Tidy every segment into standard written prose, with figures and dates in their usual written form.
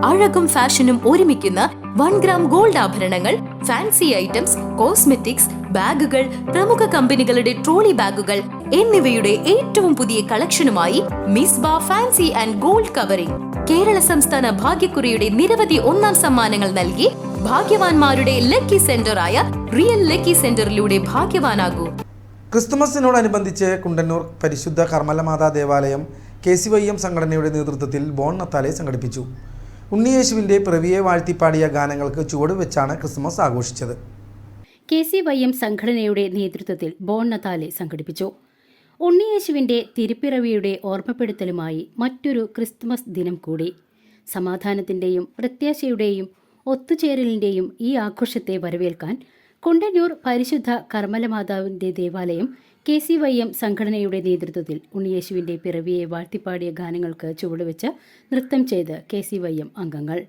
അഴകും ഫാഷനും ഒരുമിക്കുന്ന 1 gram gold ആഭരണങ്ങൾ, ഫാൻസി ഐറ്റംസ്, കോസ്മെറ്റിക്സ്, ബാഗുകൾ, പ്രമുഖ കമ്പനികളുടെ ട്രോളി ബാഗുകൾ എന്നിവയുടെ ഏറ്റവും പുതിയ കളക്ഷനുമായി Misba fancy and gold covering. Kerala സംസ്ഥാന ഭാഗ്യക്കുറിയുടെ നിരവധി ഒന്നാം സമ്മാനങ്ങൾ നൽകി ഭാഗ്യവാന്മാരുടെ ലക്കി സെന്ററായ റിയൽ ലക്കി സെന്ററിലൂടെ ഭാഗ്യവാനാകൂ. ക്രിസ്തുമസിനോടനുബന്ധിച്ച് കുണ്ടന്നൂർ പരിശുദ്ധ കർമ്മലമാതാ ദേവാലയം KCYM സംഘടനയുടെ നേതൃത്വത്തിൽ ബോൺ നത്താലെ സംഘടിപ്പിച്ചു. ഉണ്ണിയേശുവിൻ്റെ പിറവിയെ വാഴ്ത്തിപ്പാടിയ ഗാനങ്ങൾക്ക് ചുവടുവെച്ചാണ് ക്രിസ്മസ് ആഘോഷിച്ചത്. KCYM സംഘടനയുടെ നേതൃത്വത്തിൽ ബോൺ നത്താലെ സംഘടിപ്പിച്ചു. ഉണ്ണിയേശുവിൻ്റെ തിരുപ്പിറവിയുടെ ഓർമ്മപ്പെടുത്തലുമായി മറ്റൊരു ക്രിസ്തുമസ് ദിനം കൂടി. സമാധാനത്തിൻ്റെയും പ്രത്യാശയുടെയും ഒത്തുചേരലിൻ്റെയും ഈ ആഘോഷത്തെ വരവേൽക്കാൻ കുണ്ടന്നൂർ പരിശുദ്ധ കർമ്മലമാതാവിൻ്റെ ദേവാലയം KCYM സംഘടനയുടെ നേതൃത്വത്തിൽ ഉണ്ണിയേശുവിൻ്റെ പിറവിയെ വാഴ്ത്തിപ്പാടിയ ഗാനങ്ങൾക്ക് ചുവടുവെച്ച് നൃത്തം ചെയ്ത് KCYM അംഗങ്ങൾ.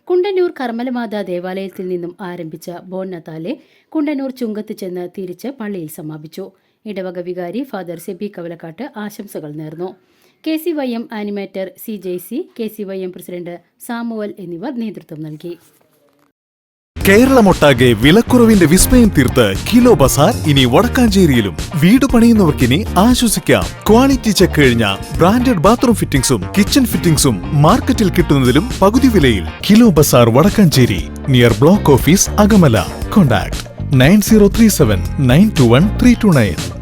കുണ്ടന്നൂർ കർമ്മലമാതാ ദേവാലയത്തിൽ നിന്നും ആരംഭിച്ച ബോൺ നത്താലെ കുണ്ടന്നൂർ ചുങ്കത്ത് ചെന്ന് തിരിച്ച് പള്ളിയിൽ സമാപിച്ചു. ഇടവക വികാരി ഫാദർ സെബി കവലക്കാട്ട് ആശംസകൾ നേർന്നു. KCYM animator CJC, KCYM president Samuel എന്നിവർ നേതൃത്വം നൽകി. കേരളമൊട്ടാകെ വിലക്കുറവിന്റെ വിസ്മയം തീർത്ത് കിലോ ബസാർ ഇനി വടക്കാഞ്ചേരിയിലും. വീട് പണിയുന്നവർക്കിനി ആശ്വസിക്കാം. ക്വാളിറ്റി ചെക്ക് കഴിഞ്ഞ ബ്രാൻഡഡ് ബാത്റൂം ഫിറ്റിംഗ്സും കിച്ചൺ ഫിറ്റിംഗ്സും മാർക്കറ്റിൽ കിട്ടുന്നതിലും പകുതി വിലയിൽ. Kilo Bazaar Vadakkanchery, near block office, Akamala. Contact 9037 921 329.